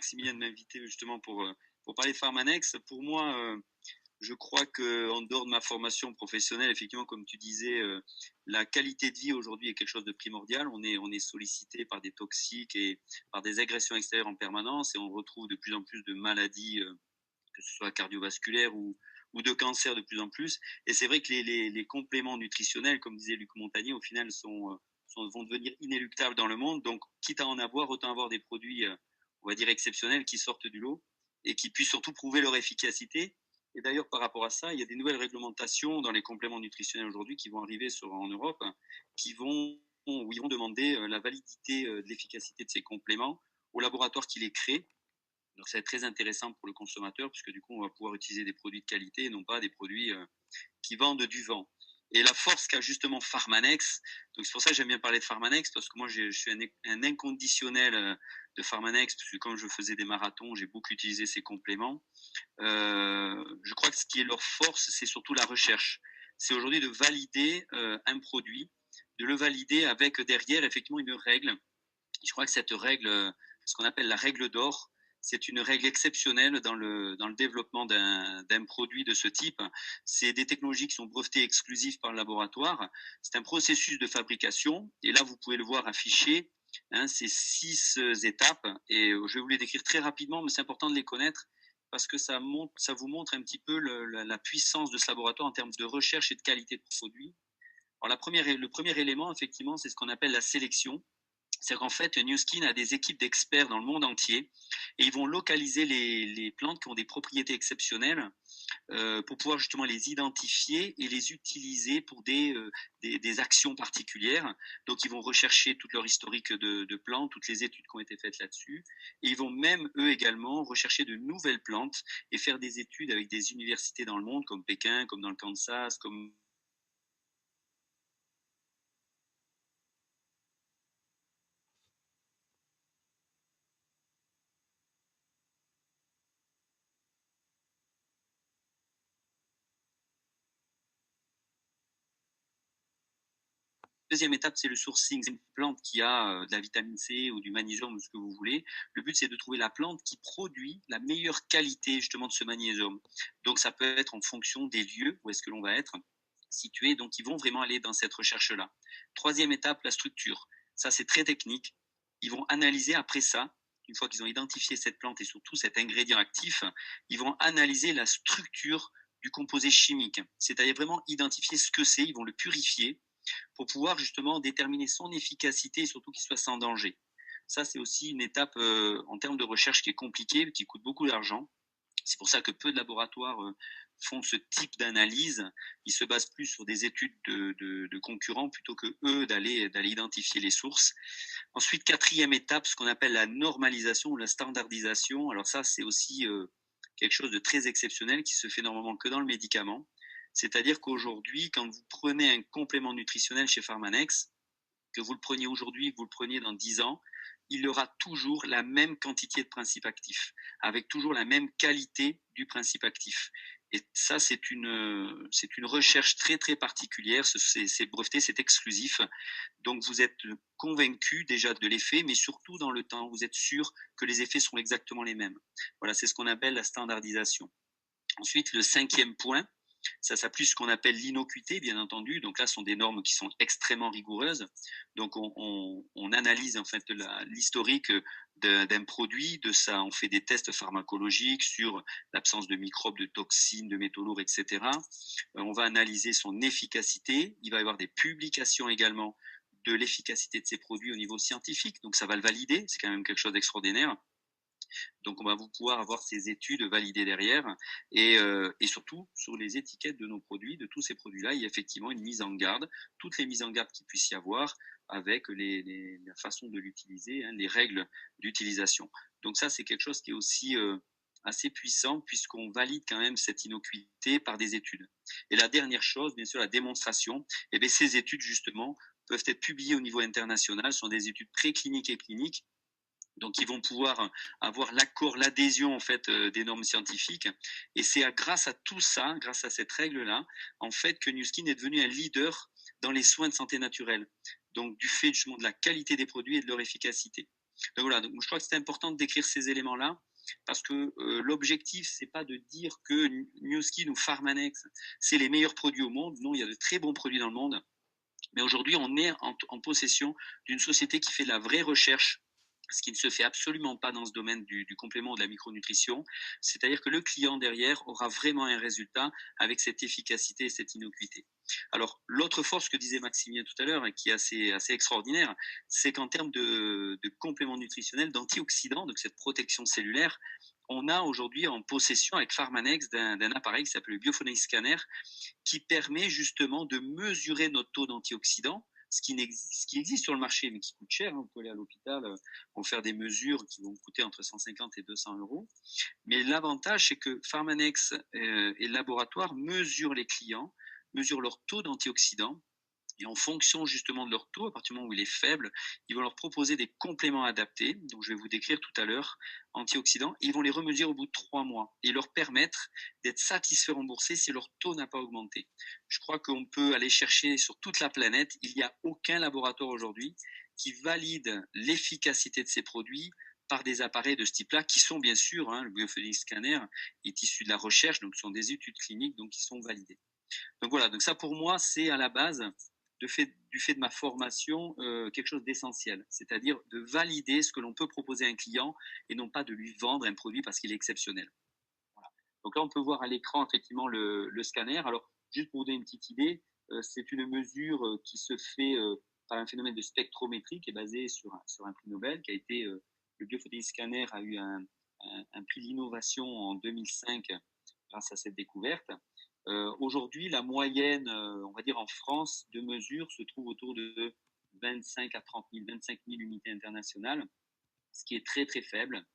Maximilien de m'inviter justement pour parler de Pharmanex. Pour moi, je crois qu'en dehors de ma formation professionnelle, effectivement, comme tu disais, la qualité de vie aujourd'hui est quelque chose de primordial. On est sollicité par des toxiques et par des agressions extérieures en permanence et on retrouve de plus en plus de maladies, que ce soit cardiovasculaires ou de cancer de plus en plus. Et c'est vrai que les compléments nutritionnels, comme disait Luc Montagnier, au final vont devenir inéluctables dans le monde. Donc, quitte à en avoir, autant avoir des produits, on va dire, exceptionnels qui sortent du lot et qui puissent surtout prouver leur efficacité. Et d'ailleurs, par rapport à ça, il y a des nouvelles réglementations dans les compléments nutritionnels aujourd'hui qui vont arriver en Europe, où ils vont demander la validité de l'efficacité de ces compléments aux laboratoires qui les créent. Donc, ça va être très intéressant pour le consommateur, puisque du coup, on va pouvoir utiliser des produits de qualité et non pas des produits qui vendent du vent. Et la force qu'a justement Pharmanex, donc c'est pour ça que j'aime bien parler de Pharmanex, parce que moi, je suis un inconditionnel de Pharmanex, parce que quand je faisais des marathons, j'ai beaucoup utilisé ces compléments. Je crois que ce qui est leur force, c'est surtout la recherche. C'est aujourd'hui de valider un produit, de le valider avec derrière effectivement une règle. Je crois que cette règle, ce qu'on appelle la règle d'or, c'est une règle exceptionnelle dans le développement d'un produit de ce type. C'est des technologies qui sont brevetées exclusives par le laboratoire. C'est un processus de fabrication. Et là, vous pouvez le voir affiché. Hein, c'est 6 étapes. Et je vais vous les décrire très rapidement, mais c'est important de les connaître parce que ça vous montre un petit peu la puissance de ce laboratoire en termes de recherche et de qualité de produit. Alors, le premier élément, effectivement, c'est ce qu'on appelle la sélection. C'est qu'en fait, Nu Skin a des équipes d'experts dans le monde entier et ils vont localiser les plantes qui ont des propriétés exceptionnelles pour pouvoir justement les identifier et les utiliser pour des actions particulières. Donc, ils vont rechercher toute leur historique de plantes, toutes les études qui ont été faites là-dessus. Et ils vont même, eux également, rechercher de nouvelles plantes et faire des études avec des universités dans le monde, comme Pékin, comme dans le Kansas, comme deuxième étape, c'est le sourcing. C'est une plante qui a de la vitamine C ou du magnésium ou ce que vous voulez. Le but, c'est de trouver la plante qui produit la meilleure qualité justement de ce magnésium. Donc, ça peut être en fonction des lieux où est-ce que l'on va être situé. Donc, ils vont vraiment aller dans cette recherche-là. Troisième étape, la structure. Ça, c'est très technique. Ils vont analyser après ça, une fois qu'ils ont identifié cette plante et surtout cet ingrédient actif, ils vont analyser la structure du composé chimique. C'est-à-dire vraiment identifier ce que c'est. Ils vont le purifier pour pouvoir justement déterminer son efficacité et surtout qu'il soit sans danger. Ça, c'est aussi une étape en termes de recherche qui est compliquée, qui coûte beaucoup d'argent. C'est pour ça que peu de laboratoires font ce type d'analyse. Ils se basent plus sur des études de concurrents plutôt que eux d'aller identifier les sources. Ensuite, quatrième étape, ce qu'on appelle la normalisation ou la standardisation. Alors ça, c'est aussi quelque chose de très exceptionnel qui se fait normalement que dans le médicament. C'est-à-dire qu'aujourd'hui, quand vous prenez un complément nutritionnel chez Pharmanex, que vous le preniez aujourd'hui, que vous le preniez dans 10 ans, il aura toujours la même quantité de principe actif, avec toujours la même qualité du principe actif. Et ça, c'est une recherche très, très particulière. C'est breveté, c'est exclusif. Donc, vous êtes convaincu déjà de l'effet, mais surtout dans le temps, vous êtes sûr que les effets sont exactement les mêmes. Voilà, c'est ce qu'on appelle la standardisation. Ensuite, le cinquième point, ça s'appuie sur ce qu'on appelle l'innocuité, bien entendu. Donc là, ce sont des normes qui sont extrêmement rigoureuses. Donc on analyse en fait l'historique d'un produit, on fait des tests pharmacologiques sur l'absence de microbes, de toxines, de métaux lourds, etc. On va analyser son efficacité. Il va y avoir des publications également de l'efficacité de ces produits au niveau scientifique. Donc ça va le valider. C'est quand même quelque chose d'extraordinaire. Donc, on va pouvoir avoir ces études validées derrière et surtout sur les étiquettes de nos produits, de tous ces produits-là, il y a effectivement une mise en garde, toutes les mises en garde qu'il puisse y avoir avec la façon de l'utiliser, hein, les règles d'utilisation. Donc ça, c'est quelque chose qui est aussi assez puissant puisqu'on valide quand même cette innocuité par des études. Et la dernière chose, bien sûr, la démonstration, eh bien, ces études justement peuvent être publiées au niveau international, ce sont des études précliniques et cliniques. Donc, ils vont pouvoir avoir l'accord, l'adhésion en fait des normes scientifiques. Et c'est grâce à tout ça, grâce à cette règle-là, en fait, que Nu Skin est devenu un leader dans les soins de santé naturelle. Donc, du fait justement de la qualité des produits et de leur efficacité. Donc voilà, donc je crois que c'est important de décrire ces éléments-là, parce que l'objectif, c'est pas de dire que Nu Skin ou Pharmanex, c'est les meilleurs produits au monde. Non, il y a de très bons produits dans le monde. Mais aujourd'hui, on est en possession d'une société qui fait de la vraie recherche, ce qui ne se fait absolument pas dans ce domaine du complément ou de la micronutrition. C'est-à-dire que le client derrière aura vraiment un résultat avec cette efficacité et cette innocuité. Alors, l'autre force que disait Maximilien tout à l'heure, et qui est assez extraordinaire, c'est qu'en termes de compléments nutritionnels, d'antioxydants, donc cette protection cellulaire, on a aujourd'hui en possession avec Pharmanex d'un appareil qui s'appelle le Biophonics Scanner, qui permet justement de mesurer notre taux d'antioxydants, ce qui existe sur le marché, mais qui coûte cher. Vous pouvez aller à l'hôpital pour faire des mesures qui vont coûter entre 150 et 200 euros. Mais l'avantage, c'est que Pharmanex et le laboratoire mesurent les clients, mesurent leur taux d'antioxydants, et en fonction justement de leur taux, à partir du moment où il est faible, ils vont leur proposer des compléments adaptés, donc je vais vous décrire tout à l'heure, antioxydants, et ils vont les remesurer au bout de 3 mois et leur permettre d'être satisfaits remboursés si leur taux n'a pas augmenté. Je crois qu'on peut aller chercher sur toute la planète, il n'y a aucun laboratoire aujourd'hui qui valide l'efficacité de ces produits par des appareils de ce type-là, qui sont bien sûr, le Biophonics Scanner est issu de la recherche, donc ce sont des études cliniques, donc qui sont validées. Donc voilà, donc ça pour moi, c'est à la base du fait de ma formation, quelque chose d'essentiel, c'est-à-dire de valider ce que l'on peut proposer à un client et non pas de lui vendre un produit parce qu'il est exceptionnel. Voilà. Donc là, on peut voir à l'écran effectivement le scanner. Alors, juste pour vous donner une petite idée, c'est une mesure qui se fait par un phénomène de spectrométrie qui est basé sur un prix Nobel, qui a été, le Biophonics Scanner a eu un prix d'innovation en 2005 grâce à cette découverte. Aujourd'hui, la moyenne, on va dire en France, de mesure se trouve autour de 25 à 30 000, 25 000 unités internationales, ce qui est très très faible.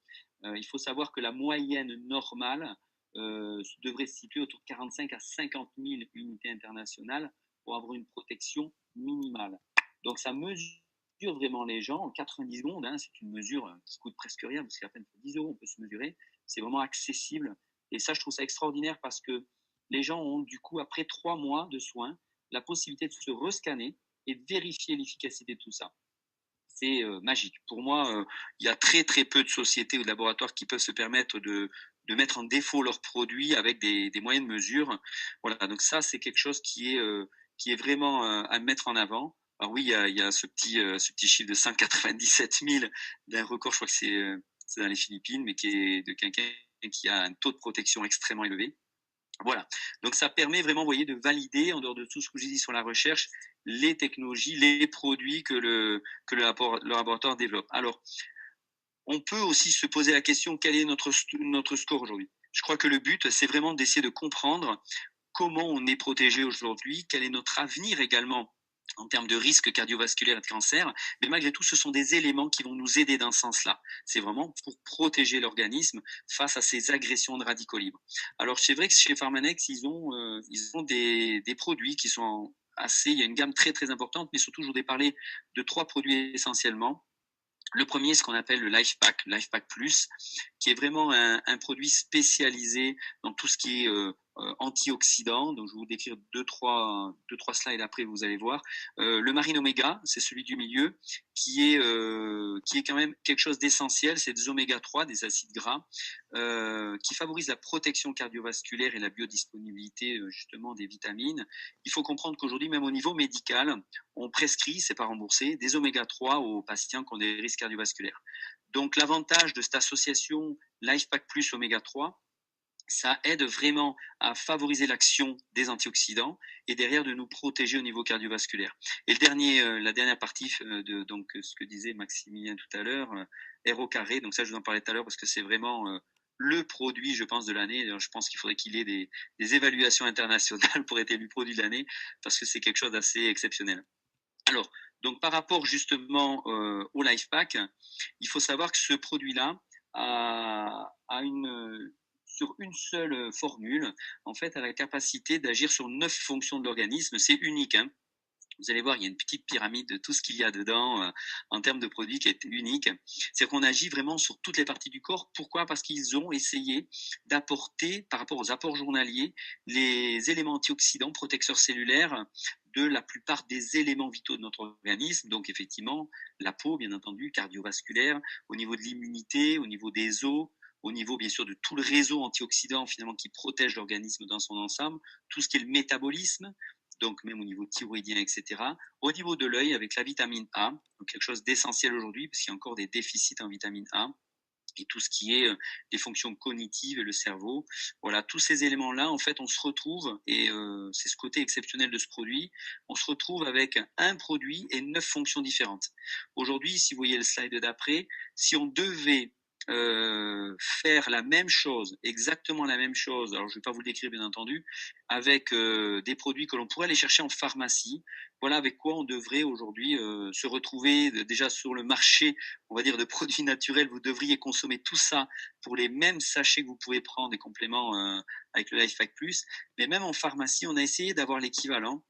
Il faut savoir que la moyenne normale devrait se situer autour de 45 à 50 000 unités internationales pour avoir une protection minimale. Donc ça mesure vraiment les gens en 90 secondes. C'est une mesure qui coûte presque rien, parce qu'à peine pour 10 euros on peut se mesurer. C'est vraiment accessible. Et ça, je trouve ça extraordinaire parce que les gens ont du coup, après 3 mois de soins, la possibilité de se rescanner et de vérifier l'efficacité de tout ça. C'est magique. Pour moi, il y a très très peu de sociétés ou de laboratoires qui peuvent se permettre de mettre en défaut leurs produits avec des moyens de mesure. Voilà, donc ça, c'est quelque chose qui est vraiment à mettre en avant. Alors oui, il y a ce petit chiffre de 197 000 d'un record, je crois que c'est dans les Philippines, mais qui est de quelqu'un qui a un taux de protection extrêmement élevé. Voilà. Donc ça permet vraiment, vous voyez, de valider, en dehors de tout ce que j'ai dit sur la recherche, les technologies, les produits que le laboratoire développe. Alors, on peut aussi se poser la question, quel est notre score aujourd'hui? Je crois que le but, c'est vraiment d'essayer de comprendre comment on est protégé aujourd'hui, quel est notre avenir également en termes de risque cardiovasculaire et de cancer, mais malgré tout, ce sont des éléments qui vont nous aider dans ce sens-là. C'est vraiment pour protéger l'organisme face à ces agressions de radicaux libres. Alors, c'est vrai que chez Pharmanex, ils ont des produits qui sont il y a une gamme très très importante, mais surtout, je voudrais parler de 3 produits essentiellement. Le premier, ce qu'on appelle le Life Pack Plus, qui est vraiment un produit spécialisé dans tout ce qui est antioxydants. Donc, je vais vous décrire deux, trois slides après, vous allez voir. Le Marine Oméga, c'est celui du milieu, qui est quand même quelque chose d'essentiel. C'est des oméga 3, des acides gras, qui favorisent la protection cardiovasculaire et la biodisponibilité justement des vitamines. Il faut comprendre qu'aujourd'hui, même au niveau médical, on prescrit, c'est pas remboursé, des oméga 3 aux patients qui ont des risques cardiovasculaires. Donc l'avantage de cette association LifePack Plus Oméga 3, ça aide vraiment à favoriser l'action des antioxydants et derrière de nous protéger au niveau cardiovasculaire. Et la dernière partie de donc ce que disait Maximilien tout à l'heure, R au carré. Donc ça, je vous en parlais tout à l'heure parce que c'est vraiment le produit, je pense, de l'année. Je pense qu'il faudrait qu'il ait des évaluations internationales pour être élu produit de l'année parce que c'est quelque chose d'assez exceptionnel. Alors, donc par rapport justement au LifePack, il faut savoir que ce produit-là sur une seule formule, en fait, a la capacité d'agir sur 9 fonctions de l'organisme. C'est unique, hein. Vous allez voir, il y a une petite pyramide de tout ce qu'il y a dedans en termes de produits qui est unique. C'est qu'on agit vraiment sur toutes les parties du corps. Pourquoi? Parce qu'ils ont essayé d'apporter, par rapport aux apports journaliers, les éléments antioxydants, protecteurs cellulaires de la plupart des éléments vitaux de notre organisme. Donc effectivement, la peau, bien entendu, cardiovasculaire, au niveau de l'immunité, au niveau des os, au niveau bien sûr de tout le réseau antioxydant finalement qui protège l'organisme dans son ensemble, tout ce qui est le métabolisme, donc même au niveau thyroïdien, etc. Au niveau de l'œil, avec la vitamine A, donc quelque chose d'essentiel aujourd'hui, parce qu'il y a encore des déficits en vitamine A, et tout ce qui est les fonctions cognitives et le cerveau. Voilà, tous ces éléments-là, en fait, on se retrouve, et c'est ce côté exceptionnel de ce produit, on se retrouve avec un produit et 9 fonctions différentes. Aujourd'hui, si vous voyez le slide d'après, si on devait faire la même chose, exactement la même chose, alors je ne vais pas vous le décrire bien entendu, avec des produits que l'on pourrait aller chercher en pharmacie, voilà avec quoi on devrait aujourd'hui se retrouver déjà sur le marché, on va dire, de produits naturels. Vous devriez consommer tout ça pour les mêmes sachets que vous pouvez prendre, des compléments avec le LifePack Plus, mais même en pharmacie, on a essayé d'avoir l'équivalent.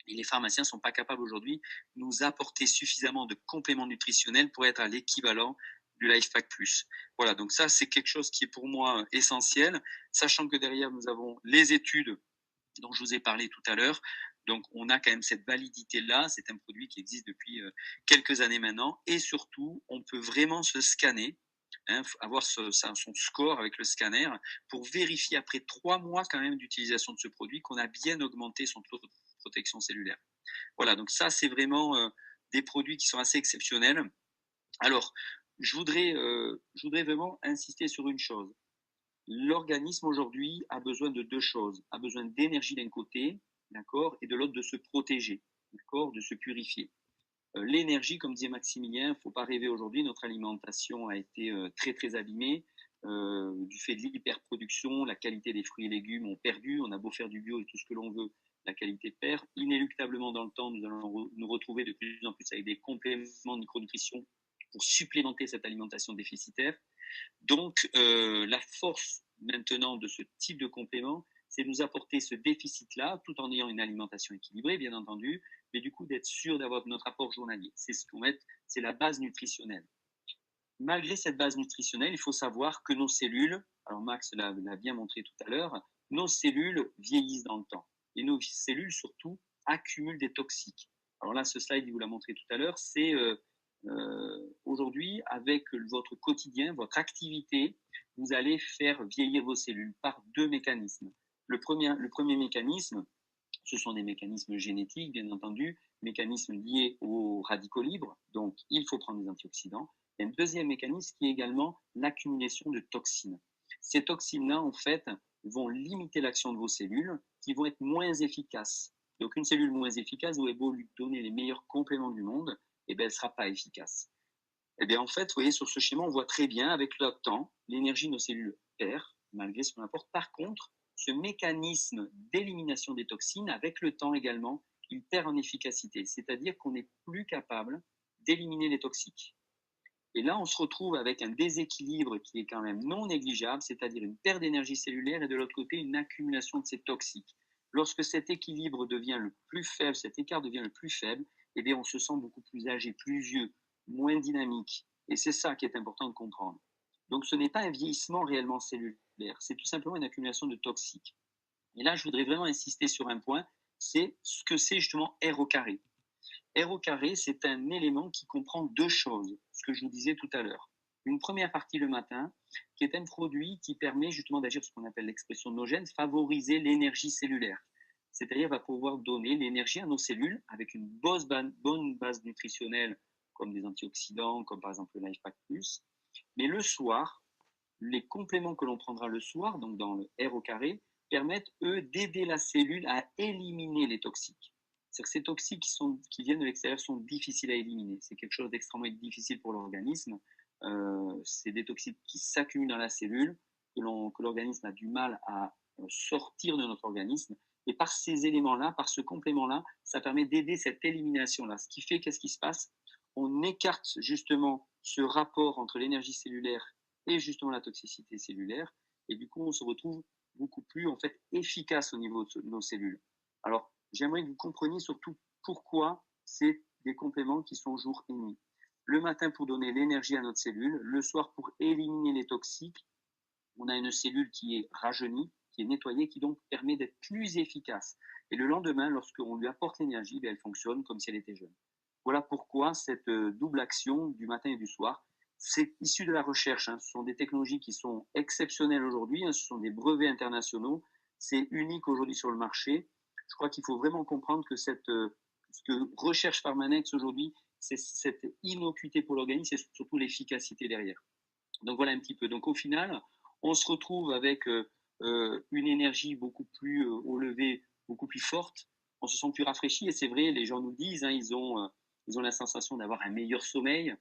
Et les pharmaciens ne sont pas capables aujourd'hui de nous apporter suffisamment de compléments nutritionnels pour être à l'équivalent du LifePack Plus. Voilà, donc ça, c'est quelque chose qui est pour moi essentiel, sachant que derrière, nous avons les études dont je vous ai parlé tout à l'heure. Donc, on a quand même cette validité-là. C'est un produit qui existe depuis quelques années maintenant. Et surtout, on peut vraiment se scanner, avoir son score avec le scanner pour vérifier après 3 mois quand même d'utilisation de ce produit qu'on a bien augmenté son taux de protection cellulaire. Voilà, donc ça, c'est vraiment des produits qui sont assez exceptionnels. Alors, je voudrais vraiment insister sur une chose. L'organisme aujourd'hui a besoin de 2 choses. A besoin d'énergie d'un côté, d'accord, et de l'autre de se protéger, d'accord, de se purifier. L'énergie, comme disait Maximilien, il ne faut pas rêver aujourd'hui. Notre alimentation a été très très abîmée du fait de l'hyperproduction. La qualité des fruits et légumes ont perdu. On a beau faire du bio et tout ce que l'on veut, la qualité perd. Inéluctablement dans le temps, nous allons nous retrouver de plus en plus avec des compléments de micronutrition pour supplémenter cette alimentation déficitaire. Donc, la force maintenant de ce type de complément, c'est de nous apporter ce déficit-là, tout en ayant une alimentation équilibrée, bien entendu, mais du coup d'être sûr d'avoir notre apport journalier. C'est ce qu'on met, c'est la base nutritionnelle. Malgré cette base nutritionnelle, il faut savoir que nos cellules, alors Max l'a bien montré tout à l'heure, nos cellules vieillissent dans le temps. Et nos cellules, surtout, accumulent des toxiques. Alors là, ce slide, il vous l'a montré tout à l'heure, c'est aujourd'hui, avec votre quotidien, votre activité, vous allez faire vieillir vos cellules par 2 mécanismes. Le premier mécanisme, ce sont des mécanismes génétiques, bien entendu, mécanismes liés aux radicaux libres, donc il faut prendre des antioxydants. Et un deuxième mécanisme qui est également l'accumulation de toxines. Ces toxines-là, en fait, vont limiter l'action de vos cellules, qui vont être moins efficaces. Donc une cellule moins efficace, vous avez beau lui donner les meilleurs compléments du monde, eh bien, elle ne sera pas efficace. Eh bien, en fait, vous voyez, sur ce schéma, on voit très bien, avec le temps, l'énergie de nos cellules perd, malgré ce qu'on apporte. Par contre, ce mécanisme d'élimination des toxines, avec le temps également, il perd en efficacité. C'est-à-dire qu'on n'est plus capable d'éliminer les toxiques. Et là, on se retrouve avec un déséquilibre qui est quand même non négligeable, c'est-à-dire une perte d'énergie cellulaire et de l'autre côté, une accumulation de ces toxiques. Lorsque cet équilibre devient le plus faible, cet écart devient le plus faible, eh bien, on se sent beaucoup plus âgé, plus vieux, moins dynamique. Et c'est ça qui est important de comprendre. Donc, ce n'est pas un vieillissement réellement cellulaire, c'est tout simplement une accumulation de toxiques. Et là, je voudrais vraiment insister sur un point, c'est ce que c'est justement R au carré. R au carré, c'est un élément qui comprend 2 choses, ce que je vous disais tout à l'heure. Une première partie le matin, qui est un produit qui permet justement d'agir sur ce qu'on appelle l'expression de nos gènes, favoriser l'énergie cellulaire. C'est-à-dire va pouvoir donner l'énergie à nos cellules avec une bonne base nutritionnelle, comme des antioxydants, comme par exemple le LifePack Plus. Mais le soir, les compléments que l'on prendra le soir, donc dans le R au carré, permettent, eux, d'aider la cellule à éliminer les toxiques. C'est-à-dire que ces toxiques qui viennent de l'extérieur sont difficiles à éliminer. C'est quelque chose d'extrêmement difficile pour l'organisme. C'est des toxiques qui s'accumulent dans la cellule, que l'organisme a du mal à sortir de notre organisme. Et par ces éléments-là, par ce complément-là, ça permet d'aider cette élimination-là. Ce qui fait, qu'est-ce qui se passe? On écarte justement ce rapport entre l'énergie cellulaire et justement la toxicité cellulaire. Et du coup, on se retrouve beaucoup plus en fait efficace au niveau de nos cellules. Alors, j'aimerais que vous compreniez surtout pourquoi c'est des compléments qui sont jour et nuit. Le matin pour donner l'énergie à notre cellule, le soir pour éliminer les toxiques. On a une cellule qui est rajeunie, qui est nettoyée, qui donc permet d'être plus efficace. Et le lendemain, lorsqu'on lui apporte l'énergie, elle fonctionne comme si elle était jeune. Voilà pourquoi cette double action du matin et du soir, c'est issu de la recherche. Ce sont des technologies qui sont exceptionnelles aujourd'hui. Ce sont des brevets internationaux. C'est unique aujourd'hui sur le marché. Je crois qu'il faut vraiment comprendre que ce que recherche Pharmanex aujourd'hui, c'est cette innocuité pour l'organisme et surtout l'efficacité derrière. Donc voilà un petit peu. Donc au final, on se retrouve avec une énergie beaucoup plus au lever, beaucoup plus forte. On se sent plus rafraîchi et c'est vrai, les gens nous disent, ils ont la sensation d'avoir un meilleur sommeil,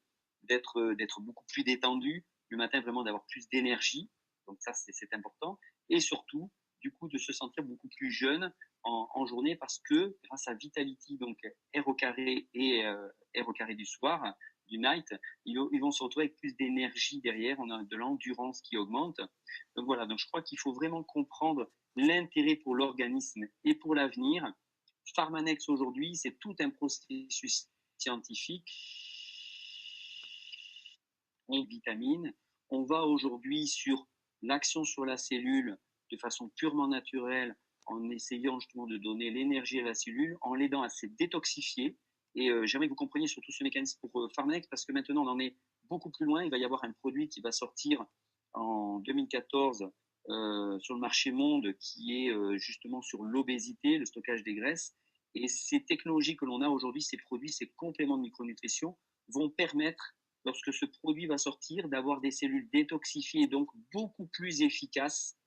d'être beaucoup plus détendu le matin, vraiment d'avoir plus d'énergie. Donc ça, c'est important. Et surtout, du coup, de se sentir beaucoup plus jeune en journée parce que grâce à Vitality, donc R au carré et R au carré du soir, du night, ils vont se retrouver avec plus d'énergie derrière, on a de l'endurance qui augmente. Donc voilà, donc je crois qu'il faut vraiment comprendre l'intérêt pour l'organisme et pour l'avenir. Pharmanex aujourd'hui, c'est tout un processus scientifique. On vitamine. On va aujourd'hui sur l'action sur la cellule de façon purement naturelle, en essayant justement de donner l'énergie à la cellule, en l'aidant à se détoxifier. Et j'aimerais que vous compreniez surtout ce mécanisme pour Pharmanex, parce que maintenant on en est beaucoup plus loin. Il va y avoir un produit qui va sortir en 2014 sur le marché monde, qui est justement sur l'obésité, le stockage des graisses. Et ces technologies que l'on a aujourd'hui, ces produits, ces compléments de micronutrition, vont permettre, lorsque ce produit va sortir, d'avoir des cellules détoxifiées et donc beaucoup plus efficaces.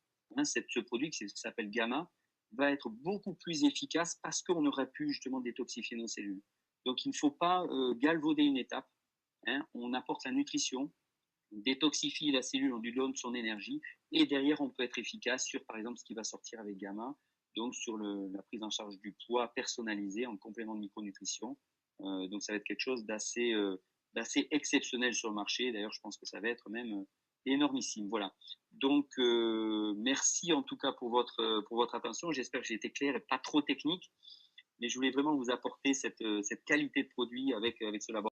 Ce produit qui s'appelle Gamma va être beaucoup plus efficace parce qu'on aurait pu justement détoxifier nos cellules. Donc il ne faut pas galvauder une étape. On apporte la nutrition, on détoxifie la cellule, on lui donne son énergie et derrière on peut être efficace sur par exemple ce qui va sortir avec Gamma, donc sur la prise en charge du poids personnalisé en complément de micronutrition. Donc ça va être quelque chose d'assez exceptionnel sur le marché. D'ailleurs, je pense que ça va être même énormissime. Voilà. Donc, merci en tout cas pour votre attention. J'espère que j'ai été clair et pas trop technique, mais je voulais vraiment vous apporter cette qualité de produit avec ce laboratoire.